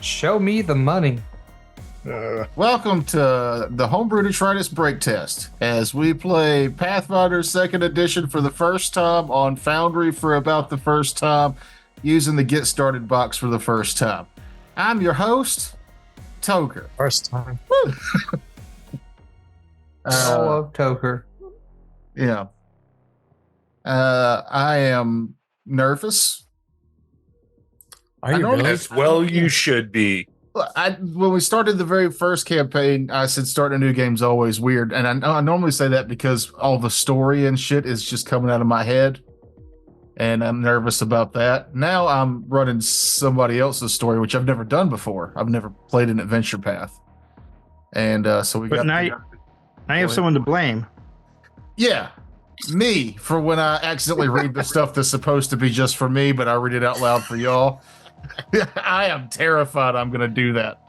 Show me the money. Welcome to the Homebrew Detritus Break Test, as we play Pathfinder 2nd Edition for the first time on Foundry for about the first time, using the Get Started box for the first time. I'm your host, Toker. First time. I love Toker. Yeah. I am nervous. Are you really? As well you should be. When we started the very first campaign, I said starting a new game's always weird. And I normally say that because all the story and shit is just coming out of my head. And I'm nervous about that. Now I'm running somebody else's story, which I've never done before. I've never played an adventure path. And so we got... Now you have someone to blame. Yeah. Me, for when I accidentally read the stuff that's supposed to be just for me, but I read it out loud for y'all. I am terrified I'm going to do that.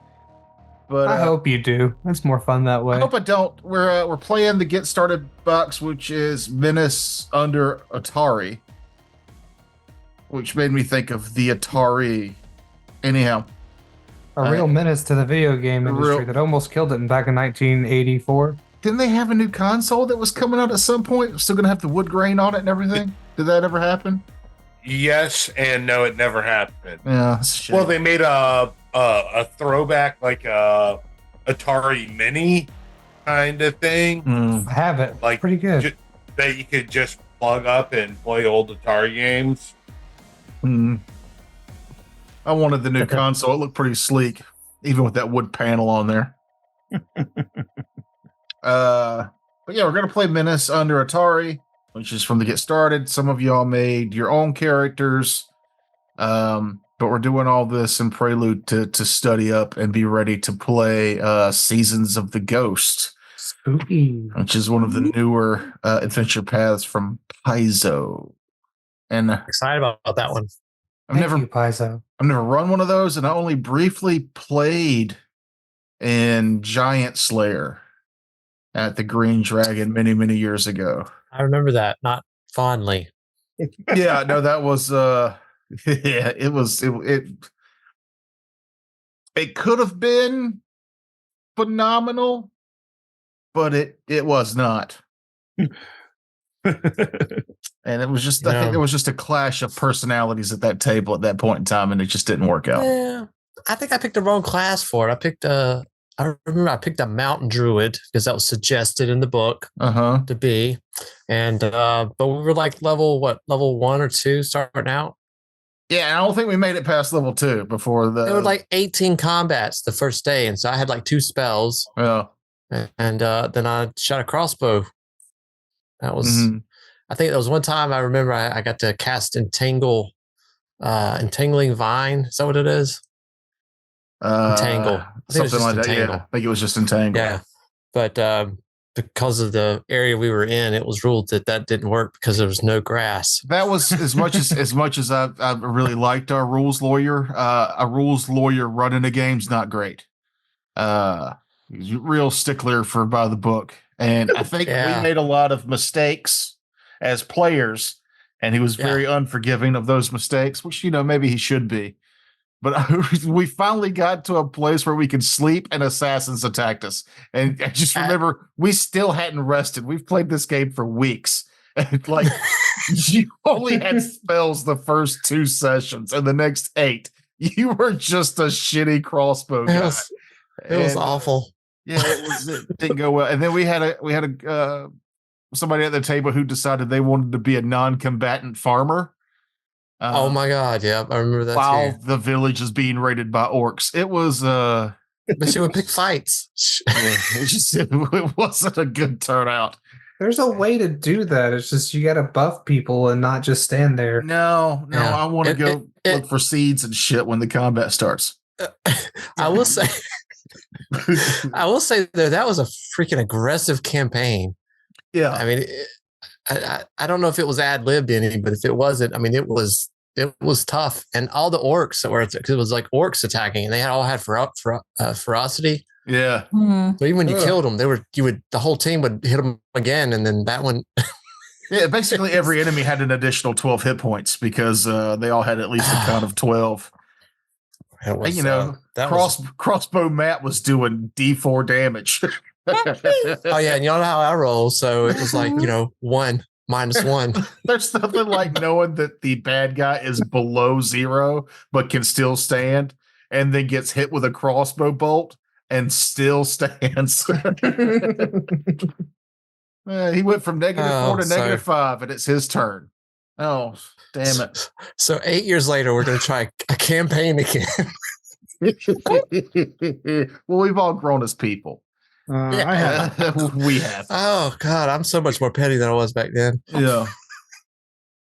But I hope you do. It's more fun that way. I hope I don't. We're playing the Get Started box, which is Menace under Otari, which made me think of the Atari. Anyhow, a real menace to the video game industry that almost killed it back in 1984. Didn't they have a new console that was coming out at some point? Still going to have the wood grain on it and everything? Did that ever happen? Yes and no, it never happened. Yeah. Well, they made a throwback, like a Atari Mini kind of thing. I have it. Like pretty good. That you could just plug up and play old Atari games. I wanted the new console. It looked pretty sleek, even with that wood panel on there. But yeah, we're gonna play Menace under Atari, which is from the Get Started. Some of y'all made your own characters, but we're doing all this in prelude to study up and be ready to play Seasons of the Ghost, Spooky. which is one of the newer adventure paths from Paizo. And Excited about that one. I've never run one of those, and I only briefly played in Giant Slayer at the Green Dragon many years ago. I remember that, not fondly. Yeah, no, that was yeah, it could have been phenomenal, but it was not. And it was just I think there was just a clash of personalities at that table at that point in time, and it just didn't work out. Yeah, I think I picked the wrong class for it. I remember I picked a mountain druid because that was suggested in the book to be. And but we were like level 1 or 2 starting out. Yeah, I don't think we made it past level 2 before the. There were like 18 combats the first day, and so I had like 2 spells. Yeah. And then I shot a crossbow. That was I think that was one time I remember I got to cast Entangling Vine. Is that what it is? Entangle. Something like that. Yeah, I think it was just Entangle. Yeah. But because of the area we were in, it was ruled that didn't work because there was no grass. That was as much as I really liked our rules lawyer. A rules lawyer running a game's not great. He's a real stickler for by the book. And I think we made a lot of mistakes as players, and he was very unforgiving of those mistakes, which, maybe he should be. But we finally got to a place where we could sleep and assassins attacked us. And I just remember we still hadn't rested. We've played this game for weeks. And like you only had spells the first 2 sessions, and the next 8, you were just a shitty crossbow guy. It was awful. Yeah, it didn't go well. And then we had a somebody at the table who decided they wanted to be a non-combatant farmer. Oh my God! Yeah, I remember that. While the village is being raided by orcs, it was but she would pick fights. It wasn't a good turnout. There's a way to do that. It's just you got to buff people and not just stand there. No, I want to go look for seeds and shit when the combat starts. I will say, though, that was a freaking aggressive campaign. Yeah, I mean, I don't know if it was ad-libbed any, but if it wasn't, I mean, it was tough. And all the orcs that were, because it was like orcs attacking, and they all had ferocity. Yeah. So even when you killed them, the whole team would hit them again, and then that one. Yeah, basically every enemy had an additional 12 hit points because they all had at least a count of 12. It was, you know, that was. crossbow Matt was doing D4 damage. Oh yeah, and you know how I roll, so it was like, you know, 1 minus 1. There's nothing like knowing that the bad guy is below 0 but can still stand, and then gets hit with a crossbow bolt and still stands. He went from -4 to -5, and it's his turn. Oh, damn it. So 8 years later, we're going to try a campaign again. Well, we've all grown as people. I have. We have. Oh God, I'm so much more petty than I was back then. Yeah.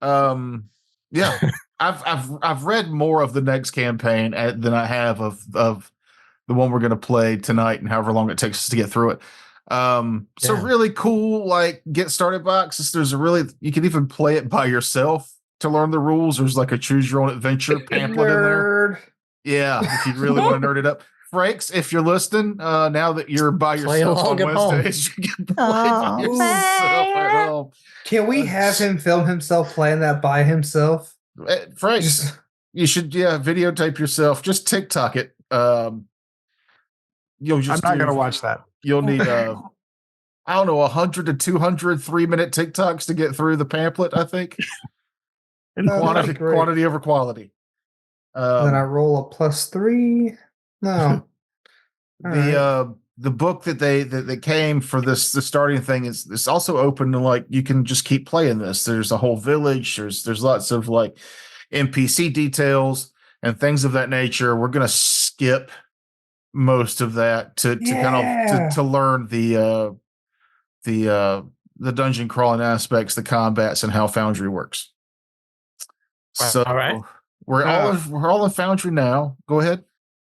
Yeah. I've read more of the next campaign than I have of the one we're going to play tonight, and however long it takes us to get through it. So really cool, like, get started boxes. You can even play it by yourself to learn the rules. There's like a choose your own adventure pamphlet in there. Yeah, if you really want to nerd it up. Franks, if you're listening, now that you're by yourself on Wednesdays, you can play by yourself at home. Can we have him film himself playing that by himself? Franks, you should videotape yourself. Just TikTok it. I'm not going to watch that. You'll need I don't know, 100 to 200 3-minute TikToks to get through the pamphlet, I think. Quantity over quality. Then I roll a +3. No. The book that came for the starting thing is it's also open to, like, you can just keep playing this. There's a whole village. There's lots of like NPC details and things of that nature. We're gonna skip most of that to kind of to learn the dungeon crawling aspects, the combats, and how Foundry works. So all right. We're all in Foundry now. Go ahead.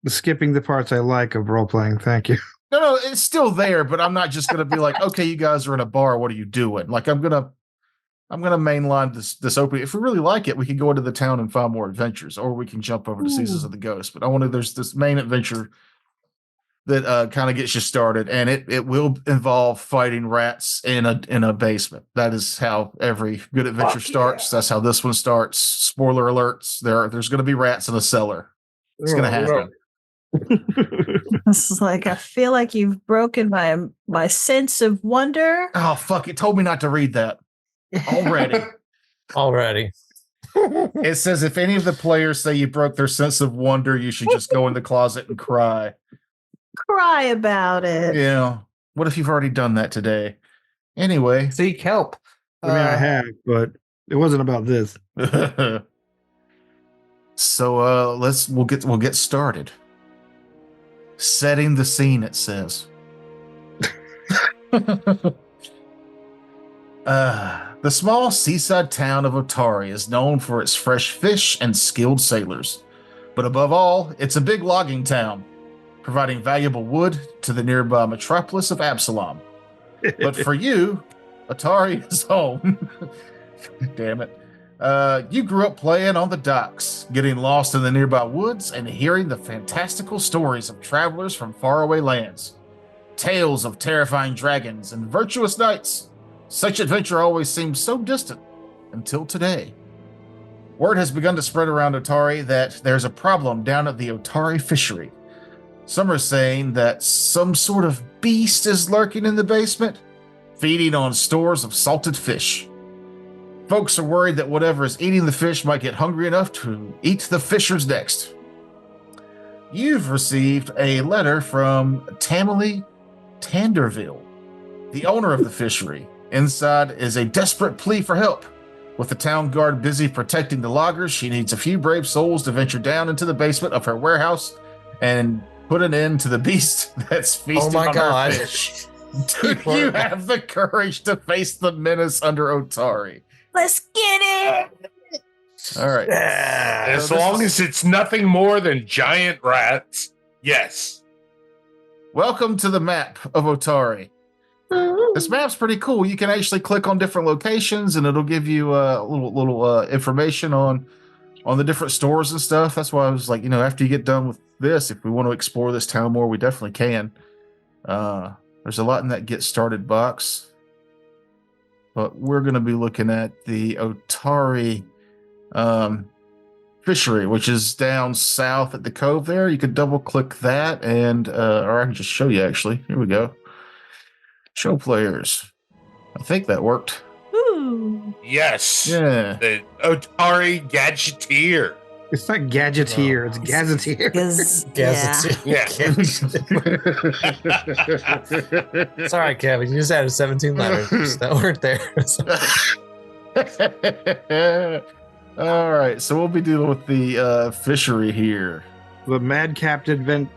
Skipping the parts I like of role playing. Thank you. No, it's still there, but I'm not just gonna be like, okay, you guys are in a bar. What are you doing? Like, I'm gonna mainline this opening. If we really like it, we can go into the town and find more adventures, or we can jump over to Seasons of the Ghost. But there's this main adventure that kind of gets you started, and it will involve fighting rats in a basement. That is how every good adventure starts. That's how this one starts. Spoiler alerts: there's going to be rats in a cellar. It's going to happen. This is like, I feel like you've broken my sense of wonder. Oh fuck! It told me not to read that Already. It says if any of the players say you broke their sense of wonder, you should just go in the closet and cry. Cry about it. Yeah. What if you've already done that today? Anyway, seek help. I mean, I have, but it wasn't about this. So we'll get started. Setting the scene, it says. The small seaside town of Otari is known for its fresh fish and skilled sailors. But above all, it's a big logging town, providing valuable wood to the nearby metropolis of Absalom. But for you, Otari is home. Damn it. You grew up playing on the docks, getting lost in the nearby woods and hearing the fantastical stories of travelers from faraway lands. Tales of terrifying dragons and virtuous knights. Such adventure always seemed so distant until today. Word has begun to spread around Otari that there's a problem down at the Otari fishery. Some are saying that some sort of beast is lurking in the basement, feeding on stores of salted fish. Folks are worried that whatever is eating the fish might get hungry enough to eat the fishers next. You've received a letter from Tamily Tanderville, the owner of the fishery. Inside is a desperate plea for help. With the town guard busy protecting the loggers, she needs a few brave souls to venture down into the basement of her warehouse and put an end to the beast that's feasting on her fish. Do you have the courage to face the menace under Otari? Let's get it. All right. As long as it's nothing more than giant rats, yes. Welcome to the map of Otari. This map's pretty cool. You can actually click on different locations, and it'll give you a little information on the different stores and stuff. That's why I was like, after you get done with this, if we want to explore this town more, we definitely can. There's a lot in that get started box. But we're going to be looking at the Otari fishery, which is down south at the cove there. You could double click that and or I can just show you actually. Here we go. Show players. I think that worked. Ooh. Yes. Yeah. The Otari Gadgeteer. It's not Gadgeteer, it's Gazetteer. Yeah. It's all right, Kevin. You just added 17 letters that weren't there. All right, so we'll be dealing with the fishery here. The madcapped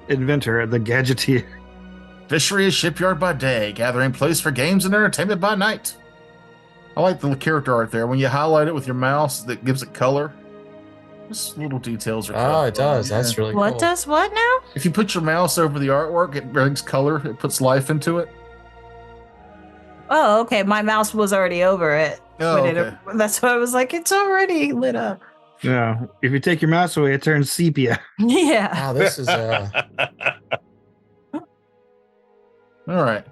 inventor, the Gadgeteer. Fishery is shipyard by day, gathering place for games and entertainment by night. I like the character art there. When you highlight it with your mouse, that gives it color. Just little details are Oh, it does. Yeah. That's really cool. What does what now? If you put your mouse over the artwork, it brings color. It puts life into it. Oh, okay. My mouse was already over it. Oh, When okay. that's why I was like, it's already lit up. Yeah. If you take your mouse away, it turns sepia. Yeah. Wow, this is All right.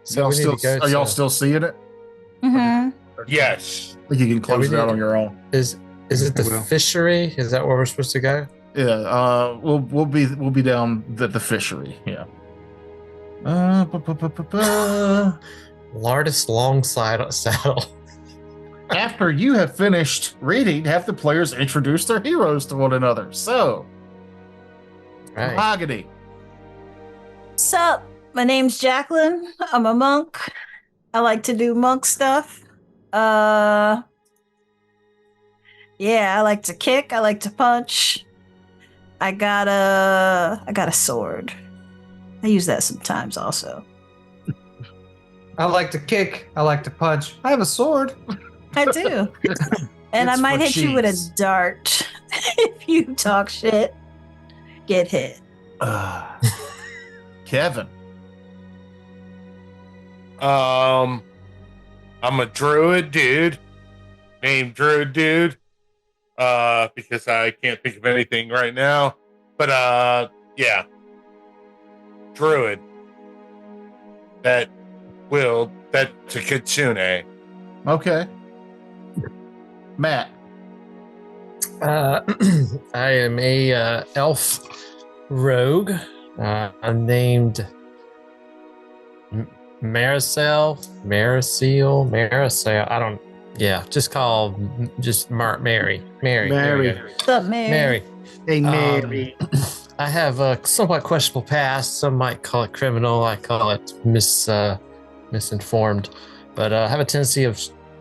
so we need to go Are y'all to- still seeing it? Mm-hmm. Yes. I think you can close we it out need- on your own. Is it the Well. fishery? Is that where we're supposed to go? Yeah. We'll be down at the fishery. Yeah. Largest long saddle. After you have finished reading, have the players introduce their heroes to one another. So, Right. Mahogany. Sup? My name's Jacqueline. I'm a monk. I like to do monk stuff. Yeah, I like to kick. I like to punch. I got a sword. I use that sometimes also. I like to kick. I like to punch. I have a sword. I do. And I It's might for hit you with a cheese. dart if you talk shit. Get hit. Kevin. I'm a druid dude named Druid Dude. Because I can't think of anything right now. But yeah. Druid. That's a kitsune. Okay. Matt. I am a elf rogue. I'm named Maricel. I don't. Yeah, just call Mary. There we Mary. go. What's up, Mary? Mary. Hey, Mary. I have a somewhat questionable past. Some might call it criminal. I call it misinformed. But I have a tendency of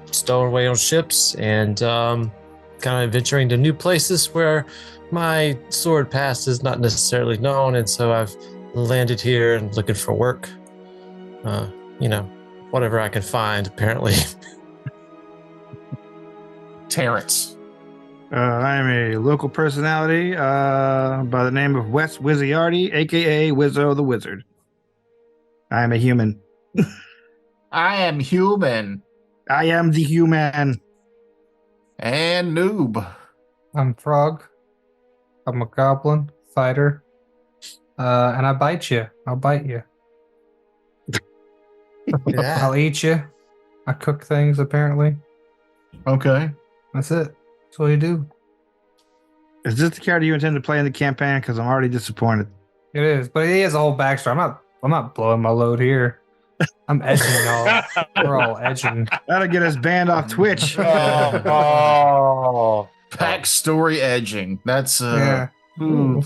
stowing away on ships and kind of venturing to new places where my sword past is not necessarily known. And so I've landed here and looking for work. Whatever I can find, apparently. Terrence. I am a local personality by the name of Wes Wizziardi, a.k.a. Wizzo the Wizard. I am a human. I am human. I am the human. And Noob. I'm Frog. I'm a goblin fighter. And I bite you. I'll bite you. Yeah. I'll eat you. I cook things, apparently. Okay. That's it. That's what you do. Is this the character you intend to play in the campaign? Because I'm already disappointed. It is. But he has a whole backstory. I'm not blowing my load here. I'm edging y'all. We're all edging. That'll get us banned off Twitch. Oh. Backstory edging. That's Yeah. ooh.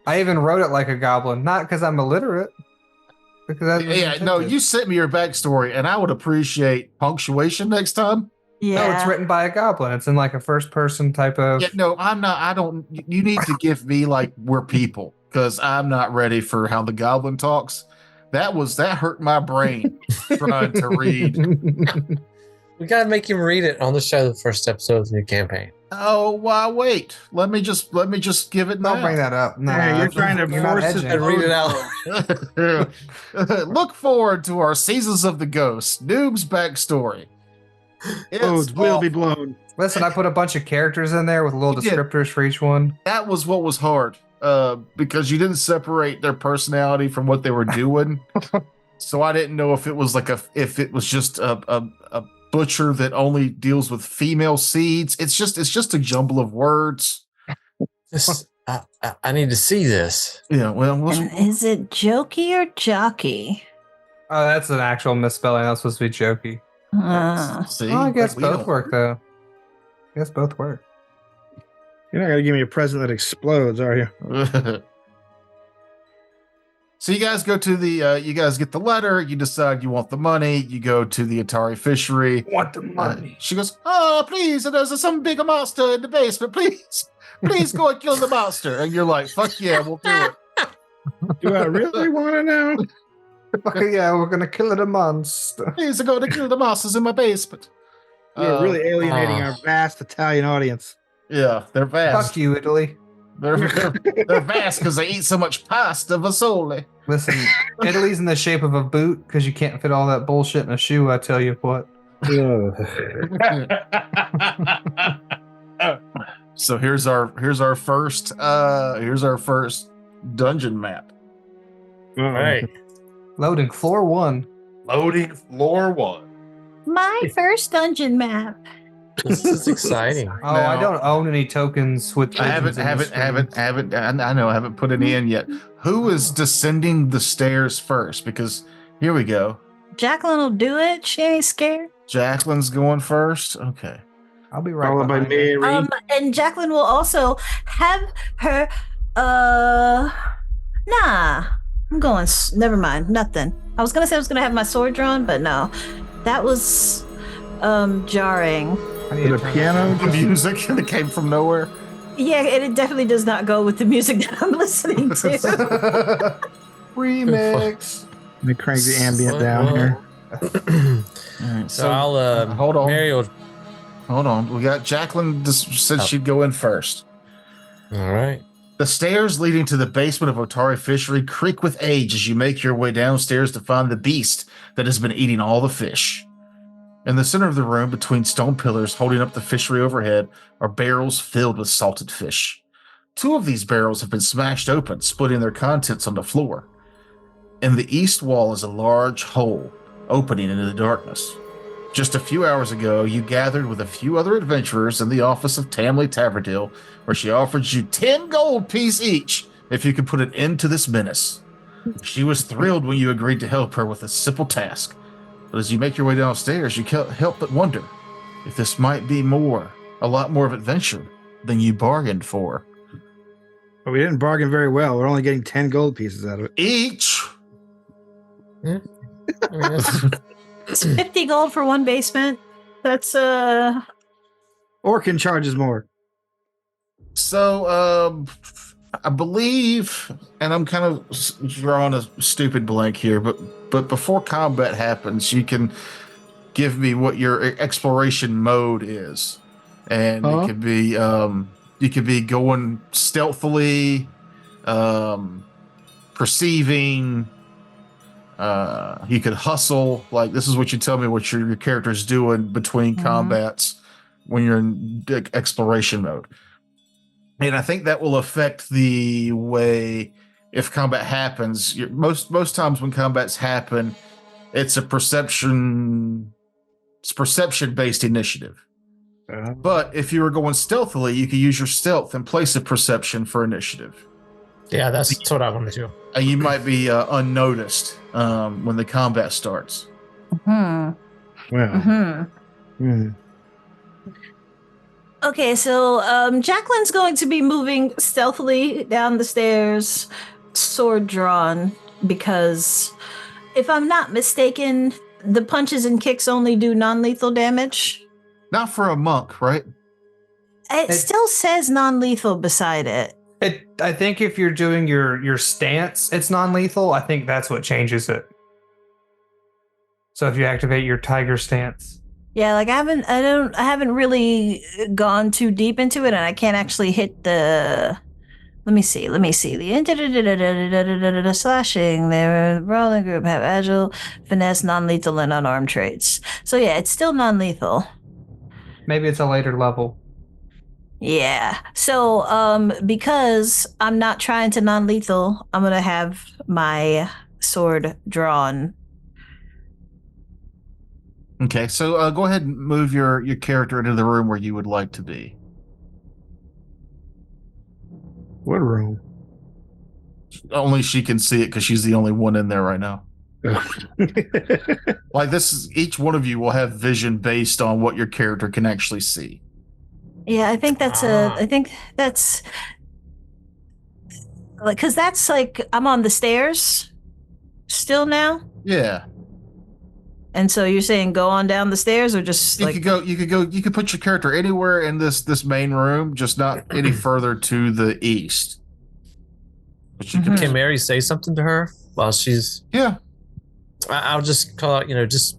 I even wrote it like a goblin, not because I'm illiterate. Because that's Yeah, no, you sent me your backstory, and I would appreciate punctuation next time. Yeah. No, it's written by a goblin. It's in like a first person type of. Yeah, no, I'm not. I don't. You need to give me like we're people, because I'm not ready for how the goblin talks. That hurt my brain trying to read. We gotta make him read it on the show. The first episode of the new campaign. Oh, why wait? Let me just give it. Don't now. bring that up. No, Hey, you're trying to you're not force it edging. And read it out. Look forward to our Seasons of the Ghost Noob's backstory. Roads will be awful. blown. Listen, I put a bunch of characters in there with little You did. descriptors for each one. That was what was hard, because you didn't separate their personality from what they were doing. So I didn't know if it was like if it was just a butcher that only deals with female seeds. It's just a jumble of words. I need to see this. Yeah, well, And is it jokey or jockey? Oh, that's an actual misspelling. That's supposed to be jokey. see, Oh, I guess we both don't- work though. I guess both work. You're not gonna give me a present that explodes, are you? So you guys go to the, you guys get the letter. You decide you want the money. You go to the Otari fishery. Want the money? She goes, "Oh, please! There's some big monster in the basement. Please go and kill the monster." And you're like, "Fuck yeah, we'll do it." Do I really want to know? Okay, yeah, we're gonna kill the monster. Please go to kill the monsters in my basement. You're really alienating our vast Italian audience. Yeah, they're vast. Fuck you, Italy. They're vast because they eat so much pasta Vasoli. Listen, Italy's in the shape of a boot because you can't fit all that bullshit in a shoe. I tell you what. So here's our first dungeon map. All right. Loading floor 1. Loading floor 1. My first dungeon map. This is exciting. Oh, I don't own any tokens with. I haven't I know I haven't put it in yet. Who is descending the stairs first? Because here we go. Jacqueline will do it. She ain't scared. Jacqueline's going first. Okay. I'll be right Followed by behind you. Mary. And Jacqueline will also have her. Nah. I'm going. Never mind. Nothing. I was gonna say I was gonna have my sword drawn, but no, that was jarring. I need to The turn piano. The music that came from nowhere. Yeah, and it definitely does not go with the music that I'm listening to. Remix. Let me crank the ambient down here. All right, So I'll hold on. Mary will, Hold on. We got Jacqueline said she'd go in first. all right. The stairs leading to the basement of Otari Fishery creak with age as you make your way downstairs to find the beast that has been eating all the fish. In the center of the room, between stone pillars holding up the fishery overhead, are barrels filled with salted fish. 2 of these barrels have been smashed open, splitting their contents on the floor. In the east wall is a large hole, opening into the darkness. Just a few hours ago, you gathered with a few other adventurers in the office of Tamley Taverdale, where she offered you 10 gold piece each if you could put an end to this menace. She was thrilled when you agreed to help her with a simple task. But as you make your way downstairs, you can't help but wonder if this might be a lot more of adventure than you bargained for. But we didn't bargain very well. We're only getting 10 gold pieces out of it. Each! I mean, that's, It's 50 gold for one basement. That's Orkin charges more. So, I believe, and I'm kind of drawing a stupid blank here, but before combat happens, you can give me what your exploration mode is, and it could be you could be going stealthily, perceiving. You could hustle. Like, this is what you tell me what your character's doing between combats when you're in exploration mode. And I think that will affect the way, if combat happens, most times when combats happen, it's perception based initiative. But if you were going stealthily, you could use your stealth in place of perception for initiative. yeah, that's what I want to do. And you might be unnoticed when the combat starts. Well. Okay, so Jacqueline's going to be moving stealthily down the stairs, sword drawn, because if I'm not mistaken, the punches and kicks only do non-lethal damage. Not for a monk, right? It still says non-lethal beside it. I think if you're doing your stance, it's non-lethal. I think that's what changes it. So if you activate your tiger stance. Yeah, like I haven't really gone too deep into it, and I can't actually hit the. Let me see. The slashing. Their brawling group have agile, finesse, non-lethal, and unarmed traits. So yeah, it's still non-lethal. Maybe it's a later level. Yeah. So because I'm not trying to non-lethal, I'm gonna have my sword drawn. Okay, so go ahead and move your character into the room where you would like to be. What room? Only she can see it because she's the only one in there right now. Like this is each one of you will have vision based on what your character can actually see. Yeah, I think that's like, because that's like I'm on the stairs still now. Yeah. And so you're saying go on down the stairs, or just You could put your character anywhere in this main room, just not any further to the east. But you Can Mary say something to her while she's? Yeah. I'll just call out. Just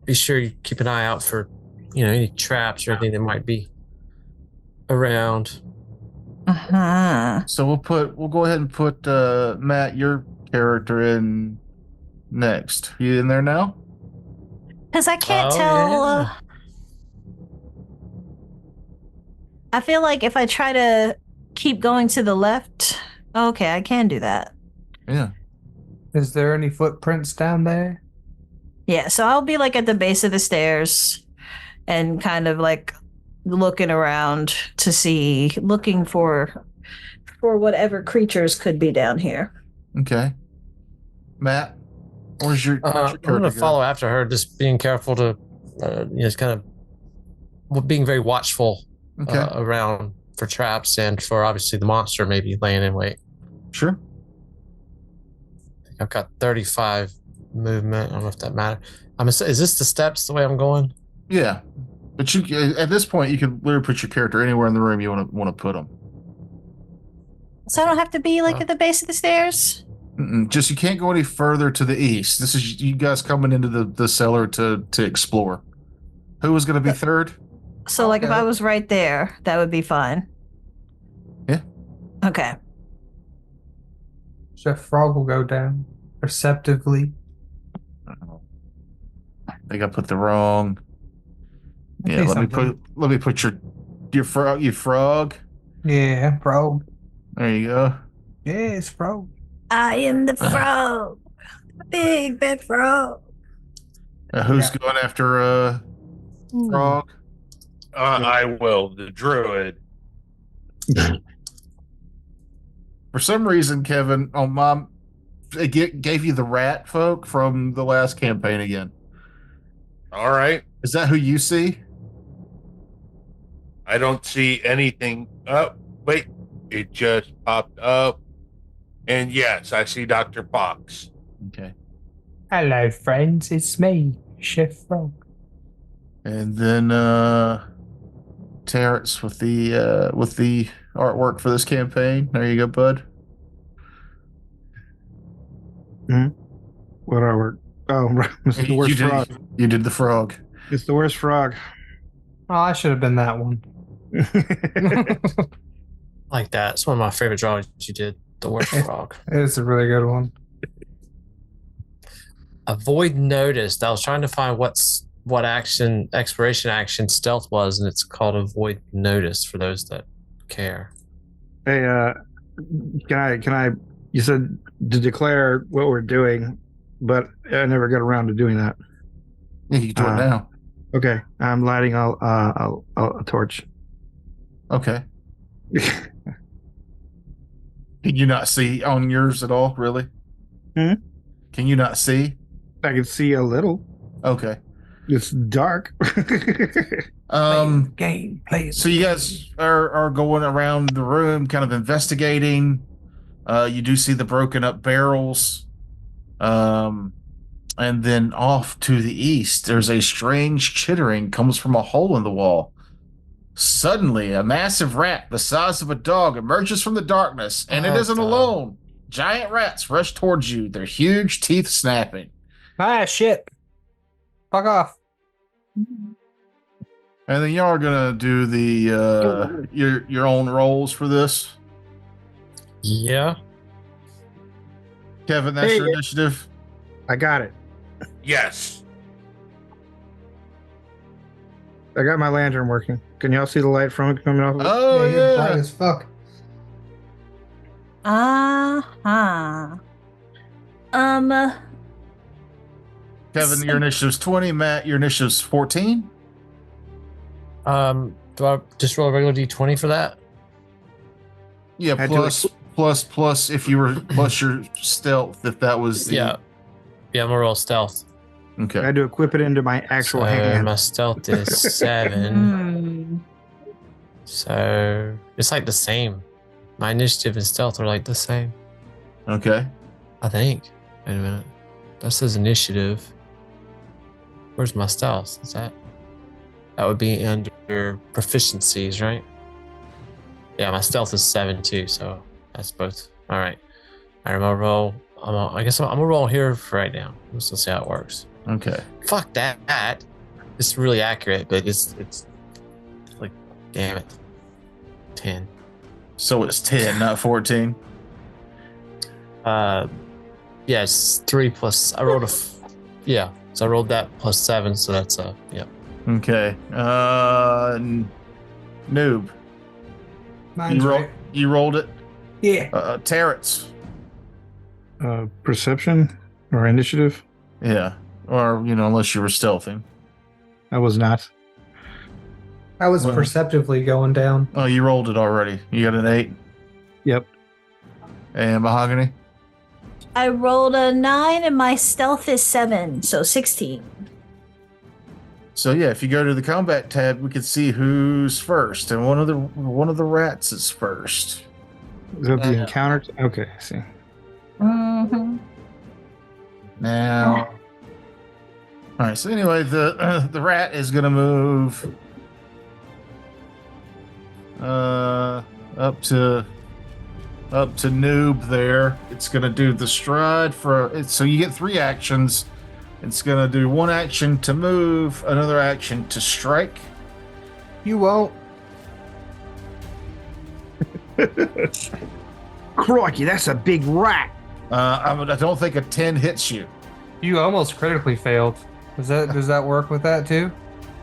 be sure you keep an eye out for, any traps or anything that might be around. So we'll go ahead and put Matt, your character in next. You in there now? Because I can't tell. Yeah. I feel like if I try to keep going to the left, okay, I can do that. Yeah. Is there any footprints down there? Yeah, so I'll be like at the base of the stairs and kind of like looking around to see, looking for whatever creatures could be down here. Okay. Matt, where's your I'm going to follow after her, just being careful to, kind of being very watchful around for traps and for obviously the monster maybe laying in wait. Sure. I think I've got 35 movement. I don't know if that matters. Is this the steps the way I'm going? Yeah. But you at this point, you can literally put your character anywhere in the room you want to put them. So I don't have to be like at the base of the stairs? Just you can't go any further to the east. This is you guys coming into the cellar to explore. Who was going to be third? So like if I was right there, that would be fine. Yeah. Okay. Chef Frog will go down perceptively. I think I put the wrong. Yeah, let me put your frog. Yeah, frog. There you go. Yeah, it's frog. I am the frog. Big bad frog. Who's going after frog? I will, the druid. For some reason, Kevin, Mom, it gave you the rat folk from the last campaign again. All right. Is that who you see? I don't see anything. Oh, wait. It just popped up. And yes, I see Dr. Fox. Okay. Hello, friends. It's me, Chef Frog. And then Terrence with the artwork for this campaign. There you go, bud. What artwork? Oh, right. It's the worst frog. You did the frog. It's the worst frog. Oh, I should have been that one. Like that. It's one of my favorite drawings you did. The worst frog. It's a really good one. Avoid noticed. I was trying to find what expiration action stealth was, and it's called avoid notice for those that care. Hey, can I? You said to declare what we're doing, but I never got around to doing that. Yeah, you can do it now. Okay, I'm lighting a torch. Okay. Can you not see on yours at all, really? Can you not see? I can see a little. Okay. It's dark. Game, please. So you guys are going around the room, kind of investigating. You do see the broken up barrels. And then off to the east, there's a strange chittering comes from a hole in the wall. Suddenly, a massive rat the size of a dog emerges from the darkness, and it isn't alone. Giant rats rush towards you, their huge teeth snapping. Ah, shit. Fuck off. And then y'all are gonna do the your own rolls for this. Yeah. Kevin, that's your initiative. I got it. Yes. I got my lantern working. Can y'all see the light from it coming off of it? Oh You're bright as fuck. Kevin, your initiative's 20. Matt, your initiative's 14. Do I just roll a regular d20 for that? Yeah, Had to- plus if you were plus your stealth, if that was the Yeah, I'm gonna roll stealth. Okay. I had to equip it into my actual hand. My stealth is 7. So it's like the same. My initiative and stealth are like the same, Okay. I think. Wait a minute. That says initiative. Where's my stealth? Is that would be under proficiencies, right? Yeah, my stealth is 7 too, so that's both. All right. I'm gonna roll. I guess I'm gonna roll here for right now. Let's see how it works. Okay. Fuck that. It's really accurate, but it's like, damn it. 10. So it's 10, not 14. Yes, 3 plus. I rolled yeah. So I rolled that plus 7, so that's yeah. Okay. Noob. Mine's right. You rolled it. Yeah. Terrence. Perception or initiative? Yeah. Or, unless you were stealthing. I was not. I was Well- perceptively going down. Oh, you rolled it already. You got an 8. Yep. And Mahogany? I rolled a 9 and my stealth is 7, so 16. So yeah, if you go to the combat tab, we can see who's first, and one of the rats is first. Is that the encounter? Okay, I see. Mm-hmm. Now, all right. So anyway, the rat is gonna move up to noob there. It's gonna do the stride so you get 3 actions. It's gonna do 1 action to move, another action to strike. You won't. Crikey, that's a big rat. I don't think a 10 hits you. You almost critically failed. Does that work with that too,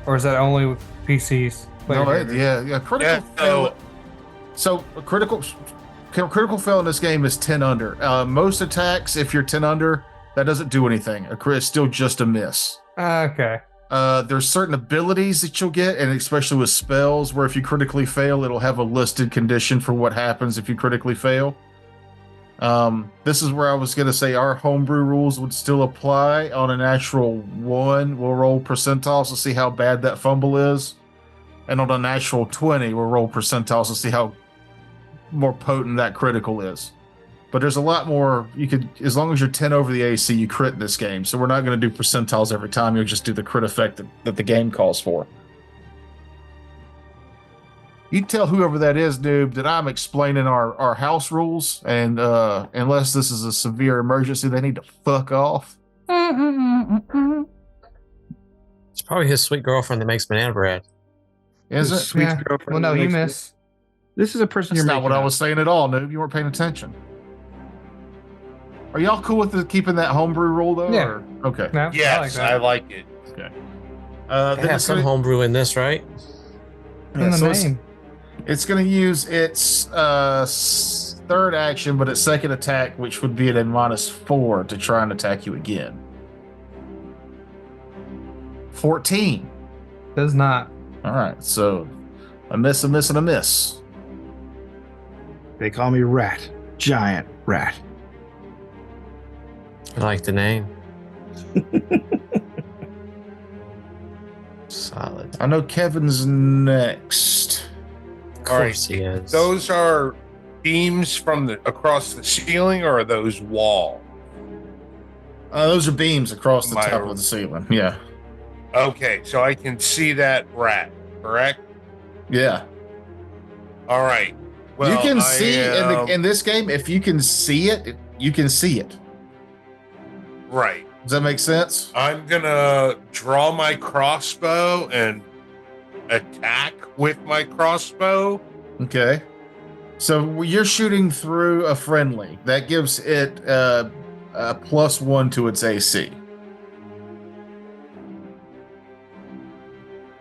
or is that only with PCs? No, yeah, critical fail. So a critical fail in this game is 10 under. Most attacks, if you're 10 under, that doesn't do anything. It's still just a miss. Okay. There's certain abilities that you'll get, and especially with spells, where if you critically fail, it'll have a listed condition for what happens if you critically fail. This is where I was going to say our homebrew rules would still apply. On a natural 1, we'll roll percentiles to see how bad that fumble is. And on a natural 20, we'll roll percentiles to see how more potent that critical is. But there's a lot more you could, as long as you're 10 over the AC, you crit in this game. So we're not going to do percentiles every time. You'll just do the crit effect that the game calls for. You tell whoever that is, noob, that I'm explaining our house rules, and unless this is a severe emergency, they need to fuck off. It's probably his sweet girlfriend that makes banana bread. Is it? Sweet Yeah. girlfriend Well, no, you makes it. miss. This is a person That's you're not what making I up. was saying at all, noob. You weren't paying attention. Are y'all cool with keeping that homebrew rule, though? Yeah. Or? Okay. No, Yes, I that. like it. Then They have it's some gonna- homebrew in this, right? In the so name. it's going to use its third action, but its second attack, which would be at a -4 to try and attack you again. 14. Does not. All right, so a miss, a miss, and a miss. They call me Rat. Giant Rat. I like the name. Solid. I know Kevin's next. Of All right. course he is. Those are beams from across the ceiling, or are those wall? Those are beams across the My- top of the ceiling. Yeah. Okay, so I can see that rat, correct? Yeah. All right. Well, you can I see am- in this game, if you can see it, you can see it. Right. Does that make sense? I'm gonna draw my crossbow and attack with my crossbow. Okay. So you're shooting through a friendly. That gives it a +1 to its AC.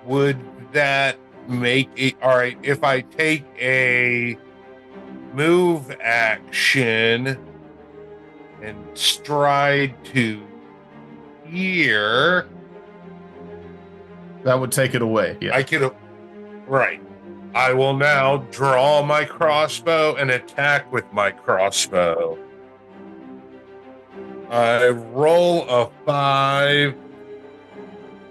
Would that make it all right if I take a move action and stride to here, that would take it away. Yeah. I could. Right. I will now draw my crossbow and attack with my crossbow. I roll a 5,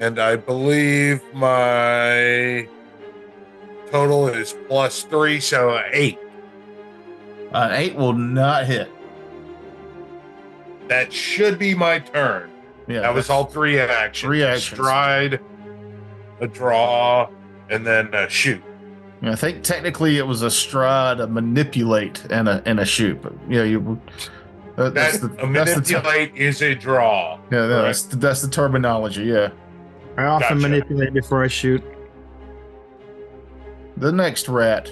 and I believe my total is +3, so 8. An 8 will not hit. That should be my turn. Yeah, that was all 3 actions. 3 actions. Stride, a draw, and then a shoot. Yeah, I think technically it was a stride, a manipulate, and a shoot. But yeah, manipulate is a draw. Yeah, that's the terminology. Yeah. I often Gotcha. manipulate before I shoot. The next rat.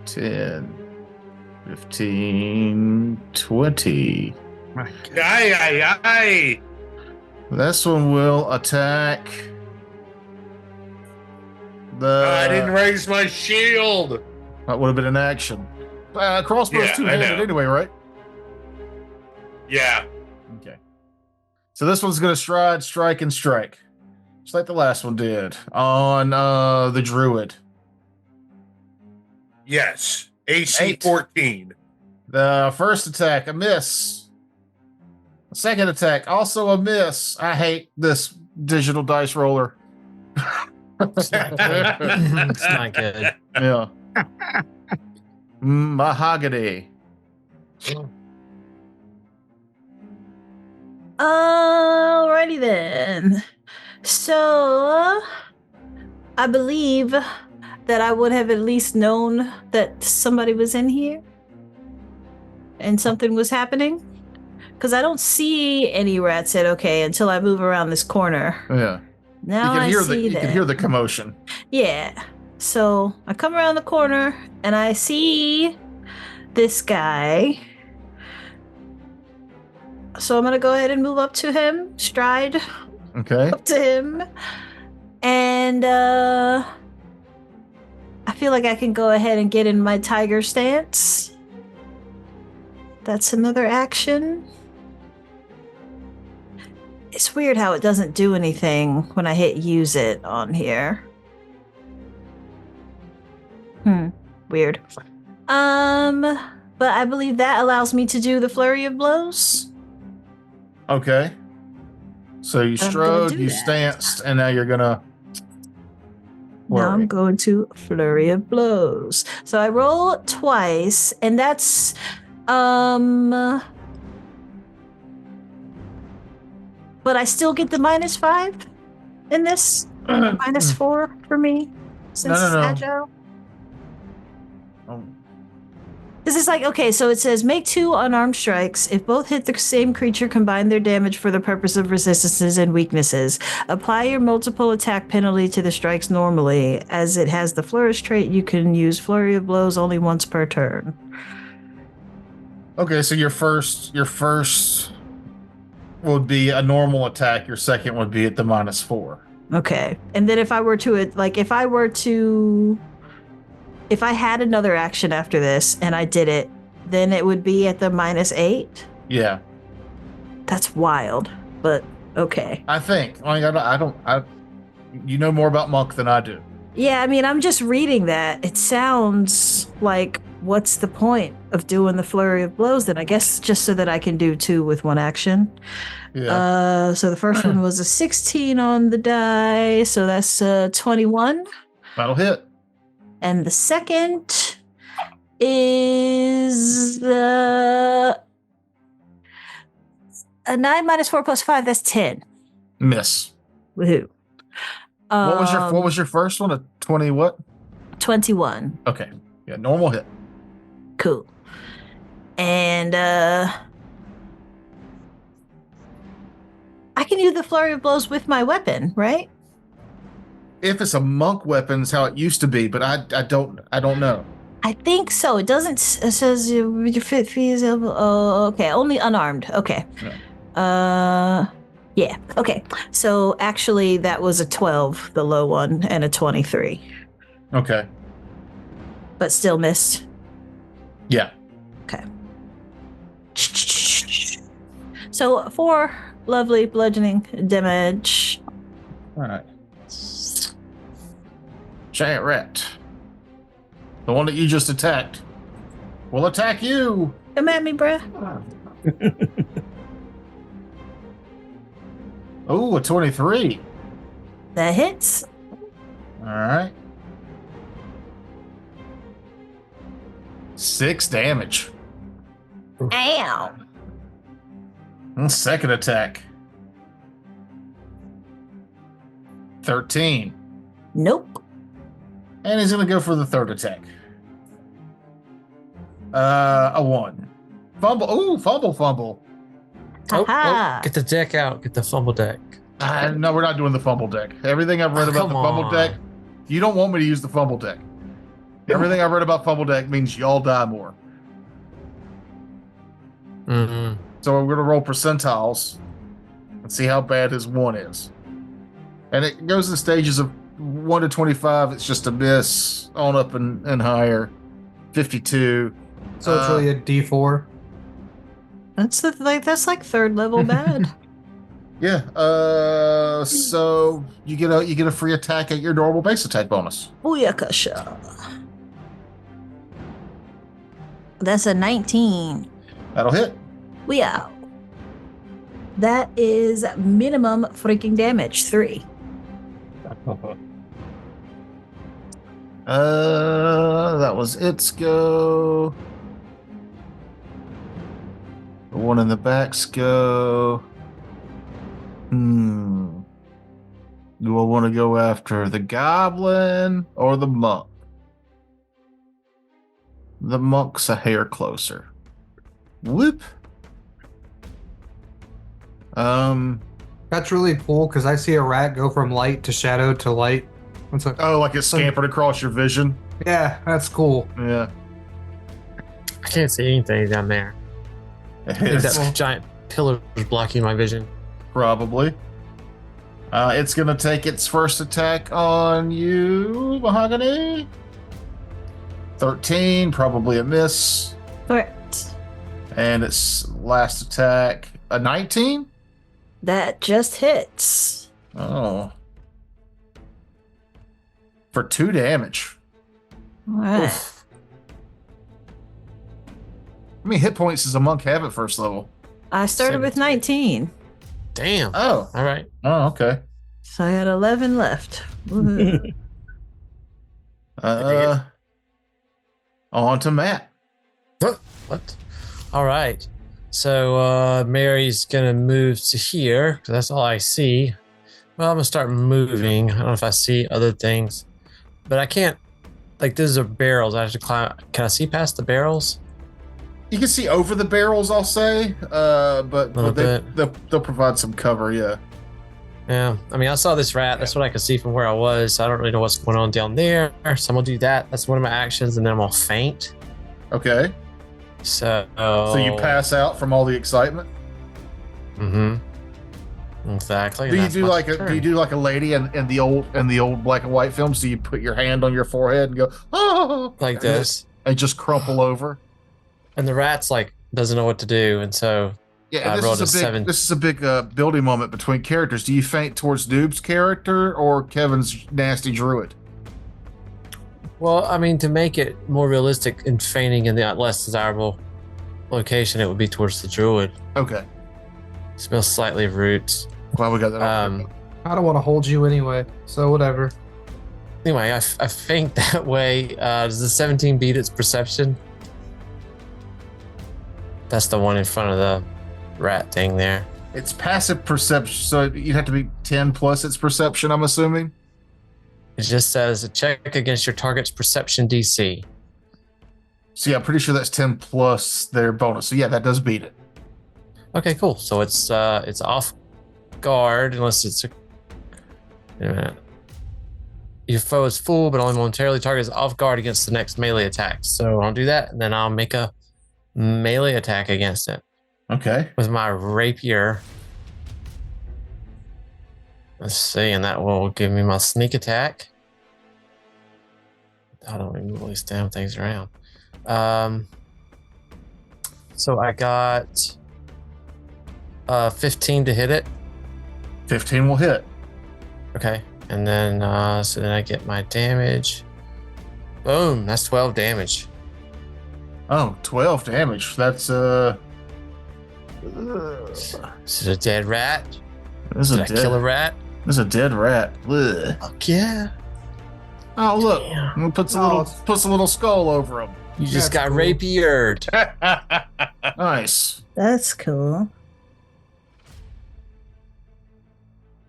10, 15, 20. My God. Aye. This one will attack I didn't raise my shield. That would have been an action. Crossbow's Yeah, two-handed I know. anyway, right? Yeah. Okay. So this one's going to stride, strike, and strike. Just like the last one did on the druid. Yes. AC 8. 14. The first attack, a miss. The second attack, also a miss. I hate this digital dice roller. It's not good. It's not good. Yeah. Mahogany. Alrighty then. So, I believe that I would have at least known that somebody was in here and something was happening. Because I don't see any rats at okay until I move around this corner. Yeah. Now you I can see you that. can hear the commotion. Yeah. So I come around the corner and I see this guy. So I'm gonna go ahead and move up to him, stride Okay. up to him, and I feel like I can go ahead and get in my tiger stance. That's another action. It's weird how it doesn't do anything when I hit use it on here. Weird. But I believe that allows me to do the flurry of blows. Okay. So you I'm gonna strode, do you that. stanced, and now you're gonna. Now I'm Flurry. going to flurry of blows. So I roll twice, and that's but I still get the -5 in this. -4 for me since No. it's agile. Oh, This is like, okay, so it says make 2 unarmed strikes. If both hit the same creature, combine their damage for the purpose of resistances and weaknesses. Apply your multiple attack penalty to the strikes normally. As it has the flourish trait, you can use flurry of blows only once per turn. Okay, so your first would be a normal attack. Your second would be at the -4. Okay. And then if I had another action after this and I did it, then it would be at the -8. Yeah, That's wild, but okay. I think. I don't. You know more about Monk than I do. Yeah, I mean, I'm just reading that. It sounds like, what's the point of doing the flurry of blows then? I guess just so that I can do 2 with 1 action. Yeah. So the first one was a 16 on the die, so that's 21. That'll hit. And the second is a 9 -4 + 5, that's 10. Miss. Woohoo. What was your first one? A 20 what? 21. Okay. Yeah, normal hit. Cool. And I can use the flurry of blows with my weapon, right? If it's a monk weapon, is how it used to be, but I don't know. I think so. It doesn't. It says your fit fees. Oh, okay. Only unarmed. Okay. Yeah. Okay. So actually, that was a 12, the low one, and a 23, Okay. but still missed. Yeah. Okay. So 4 lovely bludgeoning damage. All right. Giant rat. The one that you just attacked will attack you. Come at me, bruh. Oh, a 23. That hits. All right. 6 damage. Ow. Second attack. 13. Nope. And he's going to go for the third attack. A 1. Fumble. Ooh, fumble. Ha-ha. Get the deck out. Get the fumble deck. No, we're not doing the fumble deck. Everything I've read about the fumble deck, you don't want me to use the fumble deck. Everything I've read about fumble deck means y'all die more. Mm-hmm. So we're going to roll percentiles and see how bad his 1 is. And it goes in stages of 1 to 25. It's just a miss, on up and higher. 52. So it's really a D4. That's like 3rd level bad. Yeah. So you get a free attack at your normal base attack bonus. Booyakasha. That's a 19. That'll hit. We out. That is minimum freaking damage, 3. That was its go. The one in the back's go. Do I want to go after the goblin or the monk? The monk's a hair closer. Whoop. That's really cool because I see a rat go from light to shadow to light. What's that? Oh, like it scampered across your vision? Yeah, that's cool. Yeah. I can't see anything down there. I think that giant pillar is blocking my vision. Probably. It's going to take its first attack on you, Mahogany. 13, probably a miss. Correct. And its last attack, a 19? That just hits. Oh. For 2 damage. All right. Oof. How many hit points does a monk have at first level? I started with 19. Damn. Oh. All right. Oh, okay. So I had 11 left. Woohoo. On to Matt. What? All right. So Mary's gonna move to here because that's all I see. Well, I'm gonna start moving. I don't know if I see other things, but I can't. Like, these are barrels. I have to climb. Can I see past the barrels? You can see over the barrels, I'll say, but they'll provide some cover. Yeah. Yeah. I mean, I saw this rat. That's what I could see from where I was. So I don't really know what's going on down there. So I'm gonna do that. That's one of my actions, and then I'm gonna faint. Okay. So you pass out from all the excitement. Mm-hmm. Exactly. Do you do like a lady in the old black and white films? Do you put your hand on your forehead and go, oh, like this, and just crumple over? And the rat's like doesn't know what to do, and so yeah. This is a big building moment between characters. Do you faint towards Noob's character or Kevin's nasty druid? Well, I mean, to make it more realistic and fainting in the less desirable location, it would be towards the druid. Okay. Smells slightly of roots. Glad we got that. I don't want to hold you anyway, so whatever. Anyway, I faint that way. Does the 17 beat its perception? That's the one in front of the rat thing there. It's passive perception, so you'd have to be 10 plus its perception, I'm assuming. It just says a check against your target's perception DC. So yeah, I'm pretty sure that's 10 plus their bonus. So yeah, that does beat it. Okay, cool. So it's off guard unless it's a minute. Your foe is full, but only momentarily targets off guard against the next melee attack. So I'll do that, and then I'll make a melee attack against it. Okay. With my rapier. Let's see, and that will give me my sneak attack. I don't even move all these damn things around. So I got 15 to hit it. 15 will hit. Okay. And then so then I get my damage. Boom, that's 12 damage. Oh, 12 damage. That's Is it a dead rat? This Did I kill a rat? This is a dead rat. Ugh. Fuck yeah. Oh look, Damn. puts a little skull over him. You just That's got cool. rapiered. Nice. That's cool.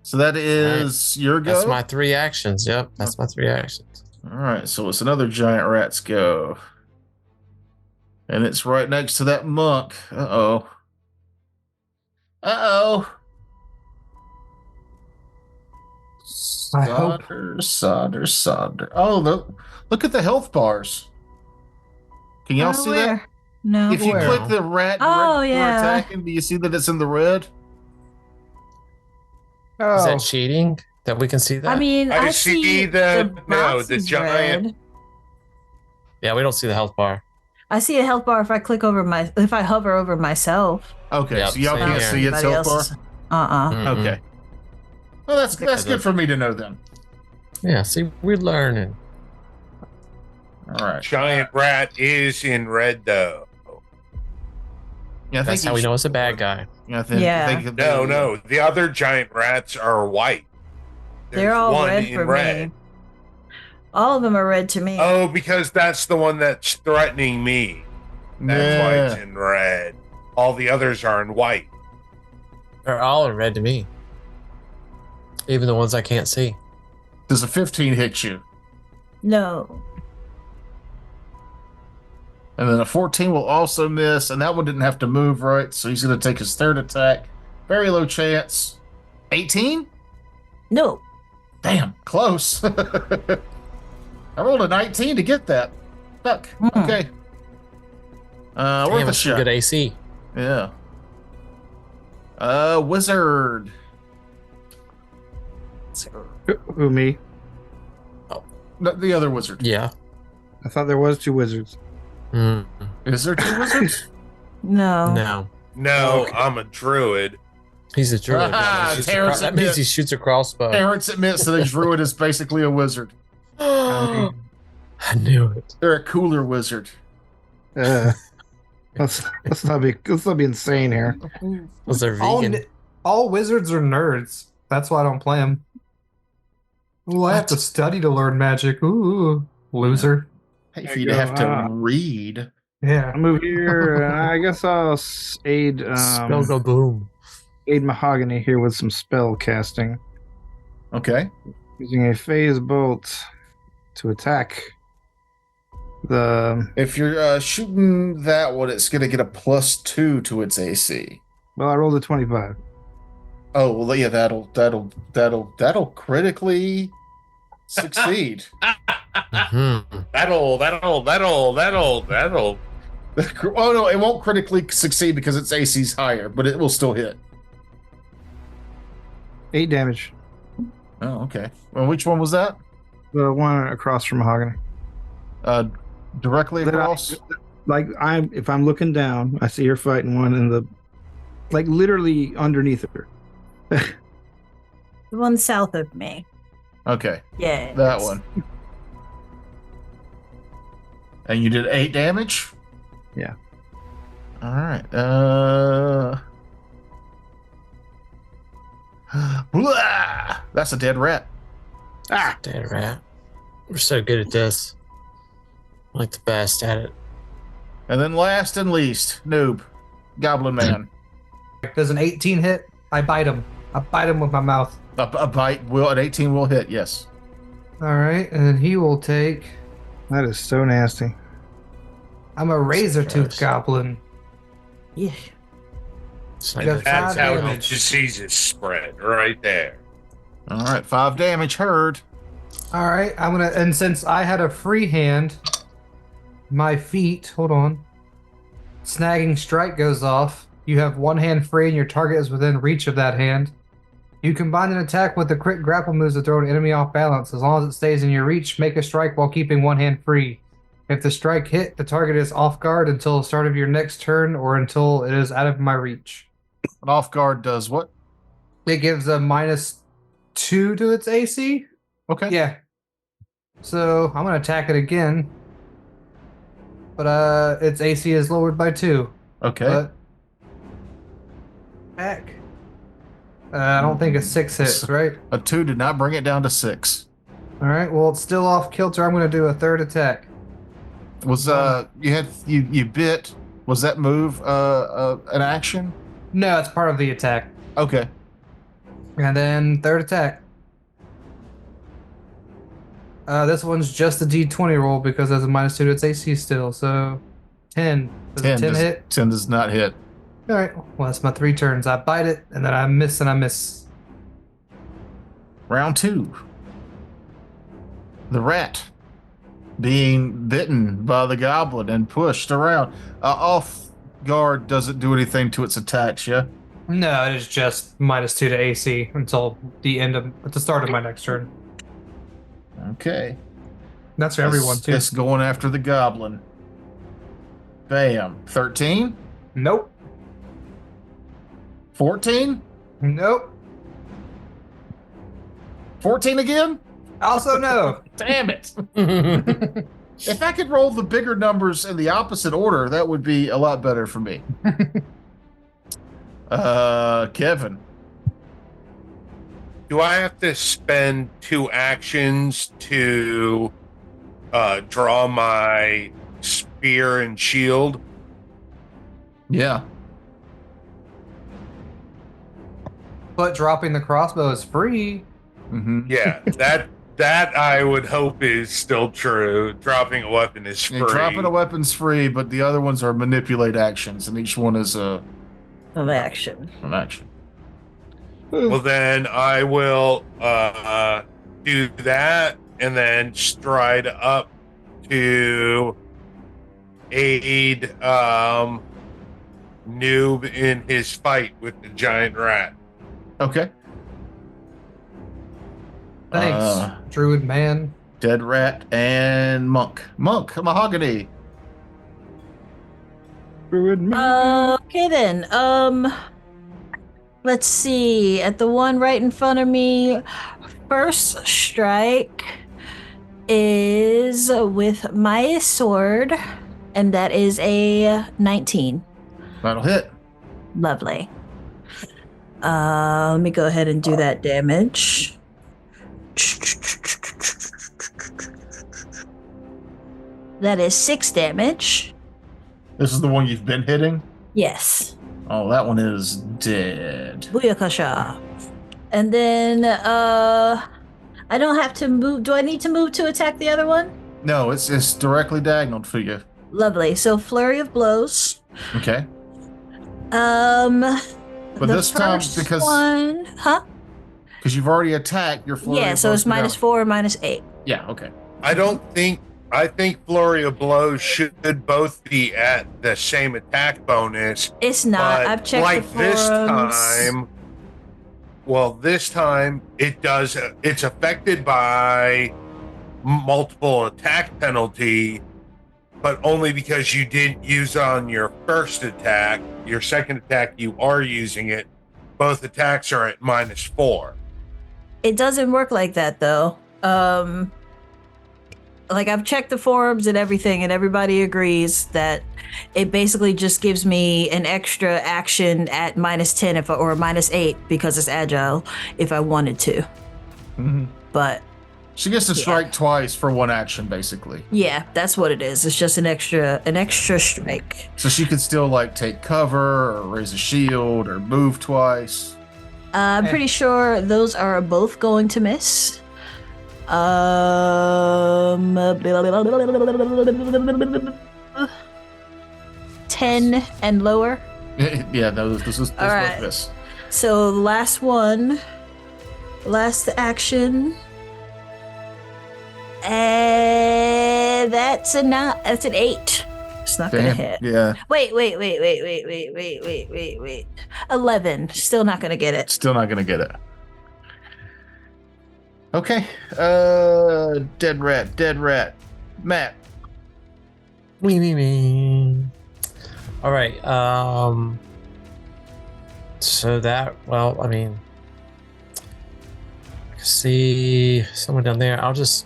So that is your go. That's my 3 actions. Yep, that's my 3 actions. All right, so it's another giant rat's go, and it's right next to that monk. Uh oh. I hope. Solder. Oh, look at the health bars. Can y'all see that? Where? No. If you Where? click the rat Oh, directly yeah. attacking, do you see that it's in the red? Oh, Is that cheating that we can see that? I mean, I I see see the box is giant. red. Yeah, we don't see the health bar. I see a health bar if I hover over myself. Okay, Yep, so y'all same can't here. see its Everybody health bar. else's- Uh-uh. Mm-mm. Okay. Well, that's good for me to know then. Yeah, see, we're learning. All right. Giant rat is in red though. Yeah, I That's think how we know it's a bad guy. Yeah. No. The other giant rats are white. They're There's all one red in for red. me. All of them are red to me. Oh, because that's the one that's threatening me. That's why it's in red. All the others are in white. They're all in red to me. Even the ones I can't see. Does a 15 hit you? No. And then a 14 will also miss, and that one didn't have to move, right? So he's going to take his third attack. Very low chance. 18? No. Damn, close. I rolled a 19 to get that. Fuck. Okay. Worth Damn, a it's some shot. good AC. Yeah. Wizard. Who, me? No, the other wizard. Yeah. I thought there was 2 wizards. Mm. Is there 2 wizards? No. No. No, Okay. I'm a druid. He's a druid. Ah, Terrence That means admits. he shoots a crossbow. Terrence admits that a druid is basically a wizard. I knew it. They're a cooler wizard. Let's not be insane here. Was there all, vegan? all wizards are nerds. That's why I don't play them. Ooh, I have to study to learn magic. Ooh, loser. Hey, There for you you to go. have to read. Yeah. I'll move here. I guess I'll aid Spell go boom. aid Mahogany here with some spell casting. Okay. Using a phase bolt to attack the. If you're shooting that one, it's going to get a +2 to its AC. Well, I rolled a 25. Oh well, yeah, that'll critically succeed. Mhm. That'll. Oh no, it won't critically succeed because its AC's higher, but it will still hit. 8 damage. Oh, okay. Well, which one was that? The one across from Mahogany. Directly That I- across. if I'm looking down, I see her fighting one in the, like literally underneath her. The one south of me. Okay, Yeah. that one. And you did 8 damage? Yeah. All right. Blah! That's a dead rat. Dead rat. We're so good at this. We're like the best at it. And then last and least, noob, Goblin Man. Does an 18 hit? I bite him. I bite him with my mouth. A bite will, an 18 will hit, yes. All right, and he will take. That is so nasty. I'm a razor tooth Gross. goblin. Yeah. It's like That's That's how the damage. diseases spread, right there. All right, 5 damage, heard. All right, I'm gonna. And since I had a free hand, my feet. Hold on. Snagging strike goes off. You have one hand free, and your target is within reach of that hand. You combine an attack with the crit grapple moves to throw an enemy off balance. As long as it stays in your reach, make a strike while keeping one hand free. If the strike hit, the target is off guard until the start of your next turn or until it is out of my reach. An off guard does what? It gives a -2 to its AC. Okay. Yeah. So I'm gonna attack it again. But its AC is lowered by 2. Okay. But attack. I don't think a 6 hits, right? A 2 did not bring it down to 6. Alright, well it's still off kilter. I'm gonna do a third attack. Was you bit? Was that move an action? No, it's part of the attack. Okay. And then third attack. This one's just a D20 roll because there's a -2 to its AC still. So 10. Does 10 hit? 10 does not hit. All right. Well, that's my 3 turns. I bite it, and then I miss, and I miss. Round 2. The rat being bitten by the goblin and pushed around. Off guard doesn't do anything to its attacks, yeah? No, it is just -2 to AC until the start of my next turn. Okay. That's for everyone too. It's going after the goblin. Bam. 13? Nope. 14? Nope. 14 again? Also no. Damn it. If I could roll the bigger numbers in the opposite order, that would be a lot better for me. Kevin. Do I have to spend 2 actions to draw my spear and shield? Yeah. But dropping the crossbow is free. Mm-hmm. Yeah, that I would hope is still true. Dropping a weapon is free. And dropping a weapon's free, but the other ones are manipulate actions, and each one is Of action. an action. Well, then I will do that and then stride up to aid Noob in his fight with the giant rat. Okay. Thanks, druid man. Dead rat and monk. Monk, mahogany. Okay then. Let's see. At the one right in front of me, first strike is with my sword, and that is a 19. That'll hit. Lovely. Let me go ahead and do that damage. That is 6 damage. This is the one you've been hitting? Yes. Oh, that one is dead. Booyakasha. And then I don't have to move. Do I need to move to attack the other one? No, it's directly diagonal for you. Lovely. So flurry of blows. Okay. But this time, because one, because you've already attacked your flurry. Yeah, of so blows it's -4 or -8. Yeah. Okay. I think flurry of blows should both be at the same attack bonus. It's not. But I've checked like the forums. This time it does. It's affected by multiple attack penalty, but only because you didn't use it on your first attack. Your second attack, you are using it. Both attacks are at -4. It doesn't work like that though. Like I've checked the forums and everything, and everybody agrees that it basically just gives me an extra action at -10 or -8 because it's agile if I wanted to. Mm-hmm. But she gets to strike twice for one action, basically. Yeah, that's what it is. It's just an extra strike. So she could still like take cover or raise a shield or move twice. I'm pretty sure those are both going to miss. 10 and lower. Yeah, this is all right. This. So last one, last action, and that's an 8. It's not gonna hit. Yeah. Wait. 11. Still not gonna get it. Still not gonna get it. Okay. Dead rat. Matt. Me. All right. So that, well, I mean, I can see someone down there. I'll just